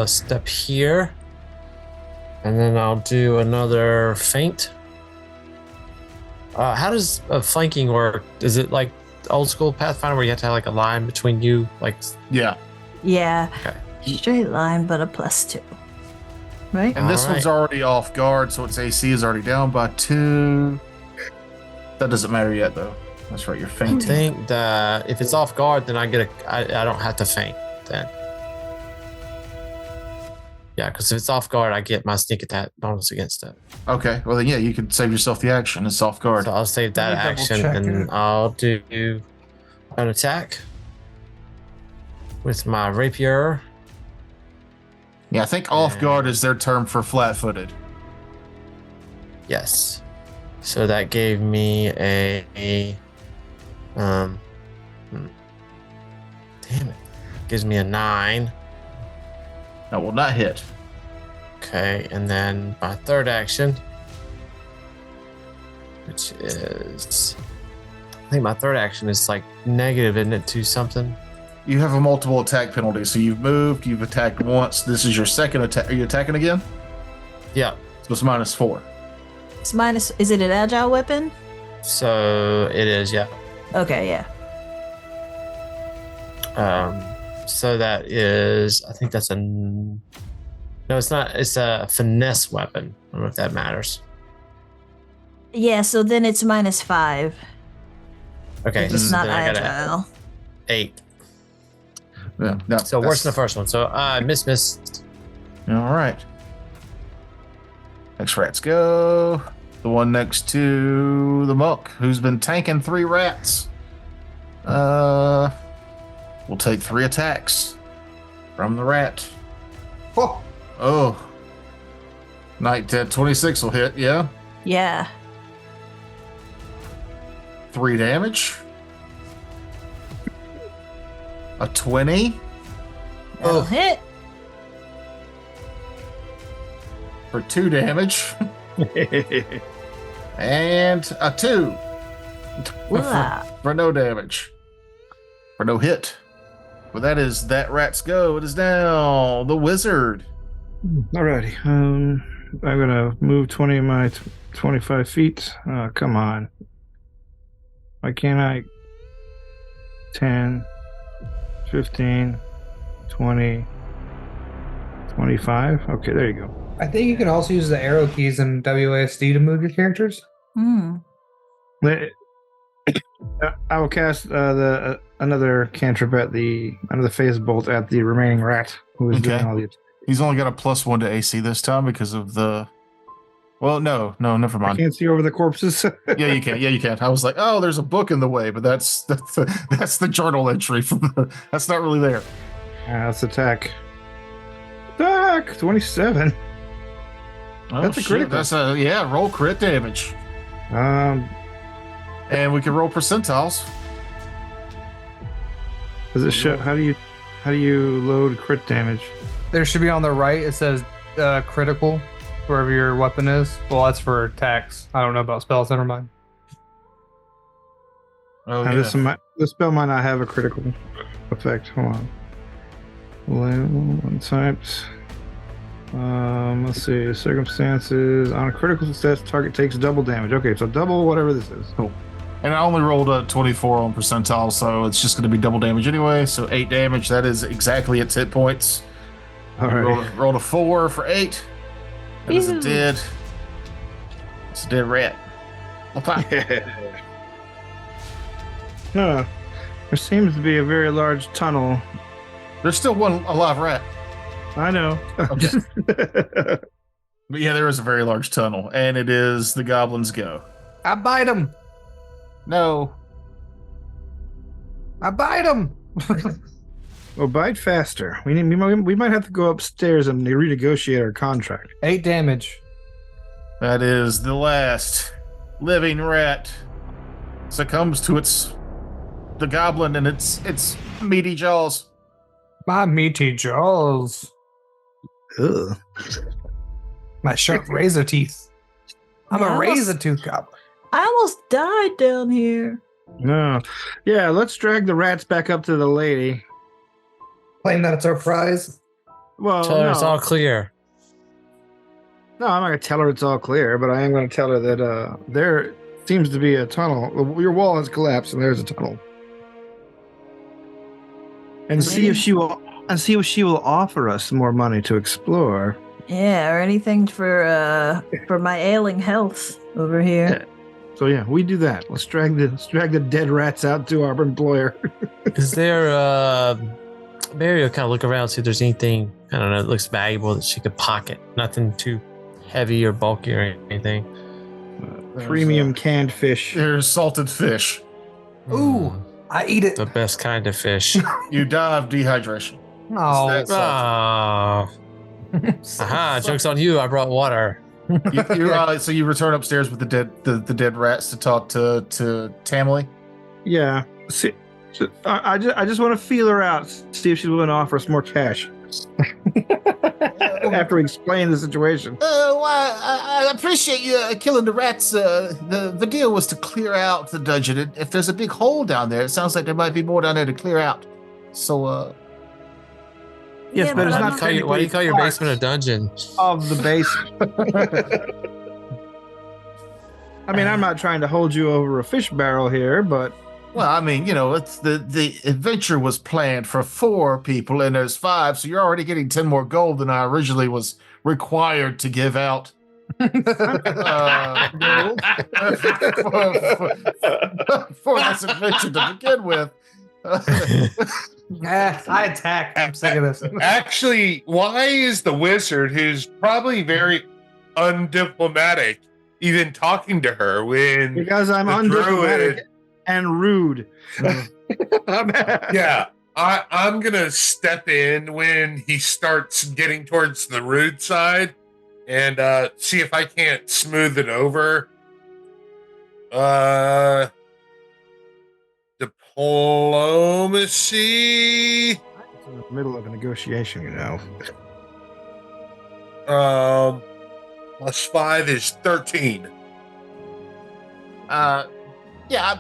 step here, and then I'll do another feint. How does flanking work? Is it like old school Pathfinder where you have to have like a line between you? Like, Yeah. Yeah. Okay. Straight line, but a +2. Right? And this All one's right. already off guard, so its AC is already down by 2. That doesn't matter yet, though. That's right, you're I fainting. think that if it's off guard, then I don't have to feint then. Yeah, because if it's off guard, I get my sneak attack bonus against it. Okay, well then, yeah, you can save yourself the action. It's off guard. So I'll save that Let me double action check and it. I'll do an attack with my rapier. Yeah, I think off guard is their term for flat-footed. Yes. So that gave me damn it. Gives me a 9. That will not hit. Okay, and then my third action, which is, I think my third action is like negative, isn't it, to something? You have a multiple attack penalty, so you've moved, you've attacked once. This is your second attack. Are you attacking again? Yeah. So it's -4. It's minus. Is it an agile weapon? So it is, yeah. Okay, yeah. So that is, I think that's no, it's not. It's a finesse weapon. I don't know if that matters. Yeah, so then it's -5. Okay, It's so not then I got agile. 8. Yeah. No, So worse than the first one. So I missed. All right. Next rats go. The one next to the monk, who's been tanking 3 rats. We'll take 3 attacks from the rat. Oh. Night 26 will hit, yeah. Yeah. 3 damage. A 20 That'll hit. for 2 damage. And a 2 Wow. for no damage. For no hit. Well, that rat's go. It is now the wizard. Alrighty. I'm gonna move 20 of my 25 feet. Oh, come on. Why can't I? 10, 15, 20, 25. Okay, there you go. I think you can also use the arrow keys in WASD to move your characters. I will cast another cantrip at another phase bolt at the remaining rat who is doing Okay. all the. He's only got a +1 to AC this time because of the. Well, no, never I mind. can't see over the corpses. Yeah, you can. Yeah, you can. I was like, oh, there's a book in the way, but that's the journal entry from that's not really there. Let's attack. Attack 27. Oh, That's a shit, critical. roll crit damage, Um, and we can roll percentiles. does it show? How do you load crit damage? There should be on the right. It says critical, wherever your weapon is. Well, that's for attacks. I don't know about spells. Never mind. Oh Now, yeah. this spell might not have a critical effect. Hold on. One types. Let's see. Circumstances. On a critical success, target takes double damage. Okay, so double whatever this is. Cool. And I only rolled a 24 on percentile, so it's just going to be double damage anyway. So 8 damage. That is exactly its hit points. All right. Rolled a 4 for 8. That is a Ew. dead. It's a dead rat. Okay. No, there seems to be a very large tunnel. There's still one alive rat. I know. Okay. But yeah, there is a very large tunnel, and it is the goblins go. I bite him. No. I bite him. Well, bite faster. We might have to go upstairs and renegotiate our contract. 8 damage. That is the last living rat succumbs to the goblin and its meaty jaws. My meaty jaws. Ugh. My sharp razor teeth. I'm Yeah, a razor tooth goblin. I almost died down here. No. Yeah, let's drag the rats back up to the lady. Claim that it's our prize. Well, Tell her no. it's all clear. No, I'm not going to tell her it's all clear, but I am going to tell her that there seems to be a tunnel. Your wall has collapsed, and there's a tunnel. And see if she will offer us more money to explore. Yeah, or anything for my ailing health over here. Yeah. So yeah, we do that. Let's drag the dead rats out to our employer. Is there Mary will kind of look around, see if there's anything, I don't know, that looks valuable that she could pocket. Nothing too heavy or bulky or anything. Premium canned fish. There's salted fish. Ooh, I eat it. The best kind of fish. You die of dehydration. Oh, It's that Oh. Aha, joke's on you. I brought water. So you return upstairs with the dead rats to talk to Tamley. Yeah. See, I just want to feel her out, see if she's willing to offer us more cash. After we explain the situation. Well, I appreciate you killing the rats. The deal was to clear out the dungeon. If there's a big hole down there, it sounds like there might be more down there to clear out. So, Yes, Yeah, but it's but not. Why do you call your basement a dungeon? Of the basement. I mean, I'm not trying to hold you over a fish barrel here, but well, I mean, it's the adventure was planned for 4 people, and there's 5, so you're already getting 10 more gold than I originally was required to give out. For this adventure to begin with. I attack. I'm sick of this. Actually, why is the wizard, who's probably very undiplomatic, even talking to her when because I'm the undiplomatic druid- and rude. Yeah, I'm gonna step in when he starts getting towards the rude side and see if I can't smooth it over. Diplomacy. It's in the middle of a negotiation, you know. +5 is 13. Yeah,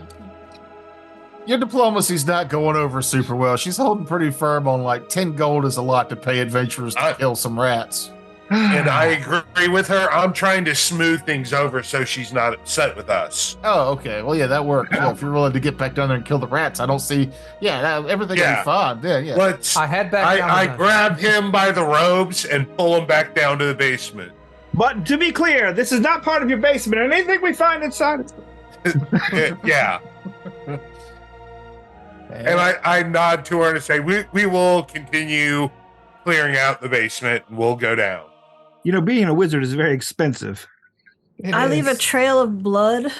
your diplomacy's not going over super well. She's holding pretty firm on like 10 gold is a lot to pay adventurers to kill some rats. And I agree with her. I'm trying to smooth things over so she's not upset with us. Oh, okay. Well, yeah, that works. Yeah, if you're willing to get back down there and kill the rats, I don't see. Yeah, everything will be fine. Yeah. Let's. I head back down. I grab him by the robes and pull him back down to the basement. But to be clear, this is not part of your basement, and anything we find inside. Yeah. And I nod to her and say, we will continue clearing out the basement and we'll go down. You know, being a wizard is very expensive. I leave a trail of blood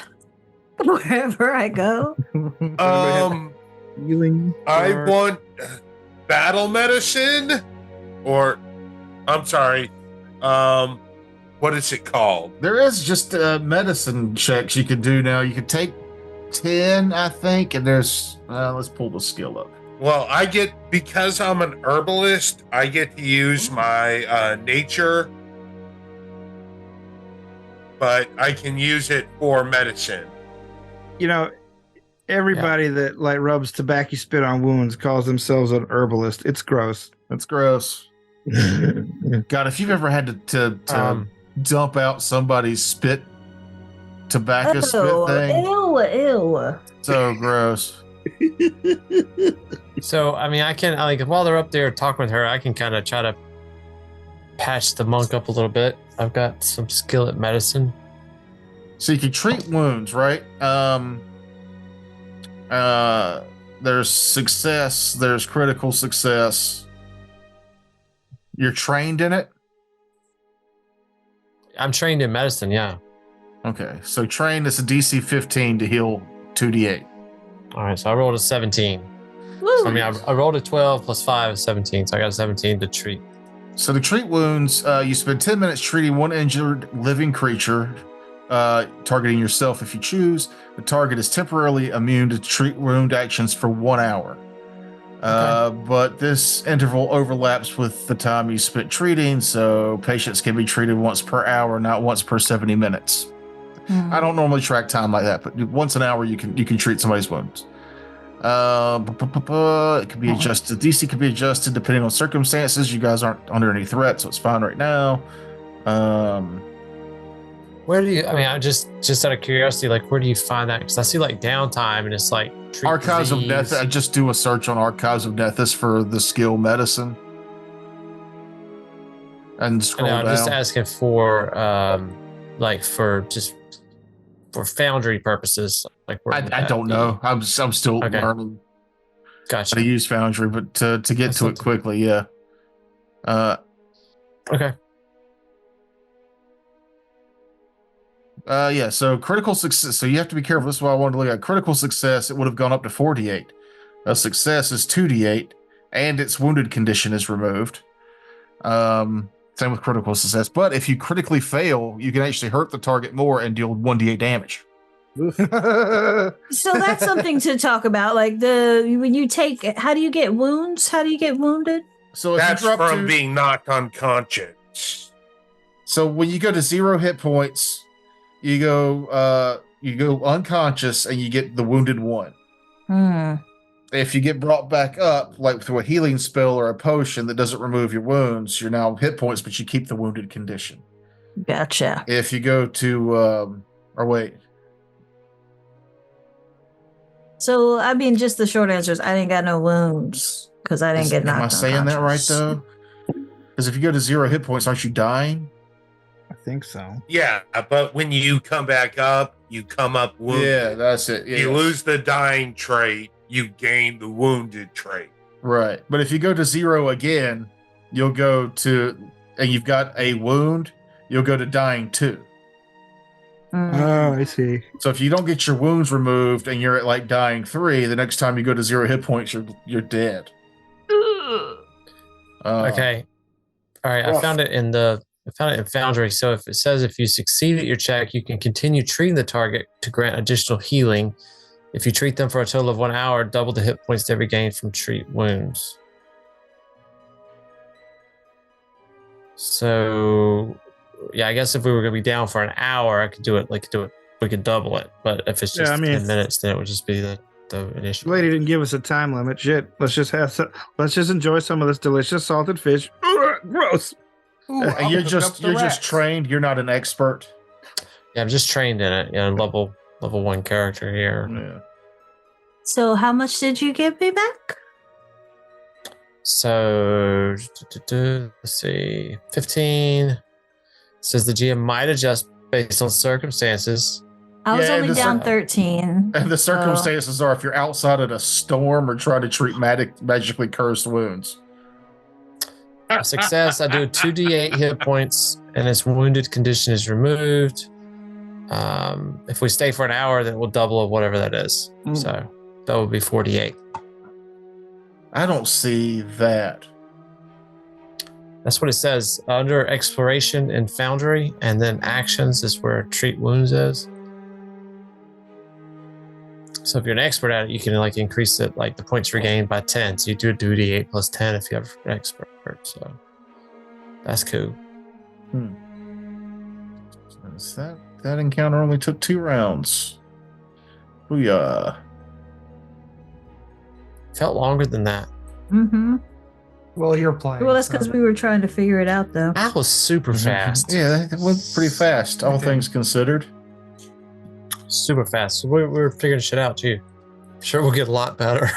wherever I go. Healing. I want battle medicine, or I'm sorry, what is it called? There is just medicine checks you can do now. You can take 10, I think, and there's let's pull the skill up. Well, because I'm an herbalist, I get to use my nature, but I can use it for medicine. You know, everybody that like rubs tobacco spit on wounds calls themselves an herbalist. It's gross. That's gross. God, if you've ever had to dump out somebody's tobacco spit thing. Ew. So gross. So, I mean, I can, like, while they're up there talking with her, I can kind of try to patch the monk up a little bit. I've got some skill at medicine. So you can treat wounds, right? There's success, there's critical success. You're trained in it? I'm trained in medicine, yeah. Okay, so trained is a DC 15 to heal 2d8. All right, so I rolled a 17. Woo. I mean, I rolled a 12 plus 5 is 17, so I got a 17 to treat. So to treat wounds, you spend 10 minutes treating one injured living creature, targeting yourself if you choose. The target is temporarily immune to treat wound actions for 1 hour. But this interval overlaps with the time you spent treating, so patients can be treated once per hour, not once per 70 minutes. I don't normally track time like that, but once an hour you can treat somebody's wounds. It can be adjusted. DC can be adjusted depending on circumstances. You guys aren't under any threat, so it's fine right now. Where do you? I mean, I just out of curiosity, like, where do you find that? Because I see like downtime, and it's like Archives disease. of Death. I just do a search on Archives of Death for the skill medicine, and scroll I'm down. just asking for, like, for Foundry purposes. Like, where I don't know. I'm still learning how Gotcha. to use Foundry, but to get to it quickly, yeah. Okay. Yeah, so critical success. So you have to be careful. This is why I wanted to look at critical success. It would have gone up to 48. A success is 2d8, and its wounded condition is removed. Same with critical success. But if you critically fail, you can actually hurt the target more and deal 1d8 damage. So that's something to talk about. Like when you take, how do you get wounds? How do you get wounded? So if That's you drop from being knocked unconscious. So when you go to 0 hit points, you go unconscious and you get the wounded 1. If you get brought back up, like through a healing spell or a potion that doesn't remove your wounds, you're now hit points, but you keep the wounded condition. Gotcha. If you go to, So I mean, just the short answer is I didn't got no wounds because I didn't get knocked. Am I saying that right though? Because if you go to 0 hit points, aren't you dying? I think so. Yeah, but when you come back up, you come up wounded. Yeah, that's it. Yeah. You lose the dying trait, you gain the wounded trait. Right. But if you go to 0 again, you'll go to, and you've got a wound, you'll go to dying 2. Oh, I see. So if you don't get your wounds removed and you're at like dying 3, the next time you go to 0 hit points, you're dead. Okay. All right. I found it in Foundry. So if it says if you succeed at your check, you can continue treating the target to grant additional healing. If you treat them for a total of 1 hour, double the hit points to every gain from treat wounds. So, yeah, I guess if we were going to be down for an hour, I could do it. We could double it. But if it's just 10 minutes, then it would just be the initial. Lady didn't give us a time limit. Shit. Let's just enjoy some of this delicious salted fish. Gross. Ooh, and you're just trained. You're not an expert. Yeah, I'm just trained in it. Yeah, level 1 character here. Yeah. So how much did you give me back? So let's see, 15. Says the GM might adjust based on circumstances. I was only down 13. And the circumstances are if you're outside of a storm or trying to treat magically cursed wounds. A success, I do 2d8 hit points, and its wounded condition is removed. If we stay for an hour, then we'll double of whatever that is. So that would be 48. I don't see that. That's what it says under exploration and Foundry, and then actions is where treat wounds is. So if you're an expert at it, you can like increase it, like the points regained by 10. So you do a 2d8 plus 10 if you have an expert. So that's cool. So that encounter only took 2 rounds. Booyah. Felt longer than that. Well, you're playing. Well, that's because we were trying to figure it out, though. That was super fast. Yeah, that went pretty fast, all things considered. Super fast. So we were figuring shit out too. Sure, we'll get a lot better.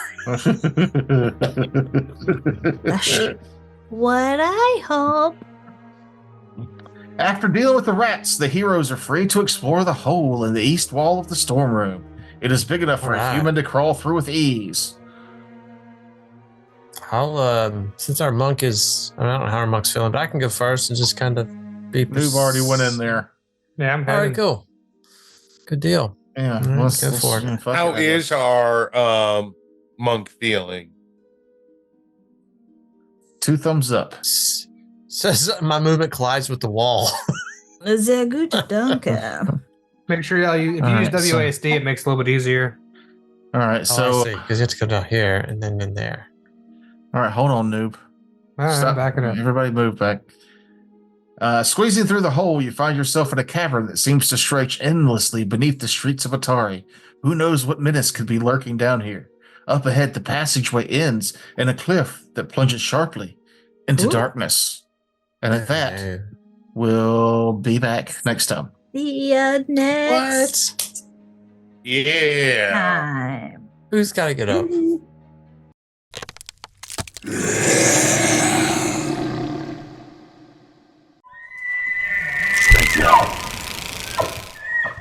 What I hope. After dealing with the rats, the heroes are free to explore the hole in the east wall of the storm room. It is big enough for a human to crawl through with ease. I'll since our monk is, I don't know how our monk's feeling, but I can go first and just kind of be. Noob already went in there. Yeah, I'm all right. Cool. Good deal. Yeah, let's go for it. How is our monk feeling? 2 thumbs up. Says my movement collides with the wall. Is that good, Duncan? Make sure if you use WASD, it makes it a little bit easier. All right, so I see, because you have to go down here and then in there. All right, hold on, noob. All right, I'm backing up. Everybody move back. Squeezing through the hole, you find yourself in a cavern that seems to stretch endlessly beneath the streets of Otari. Who knows what menace could be lurking down here? Up ahead, the passageway ends in a cliff that plunges sharply into darkness. And at that, we'll be back next time. The next What? Yeah. time. Who's got to get up?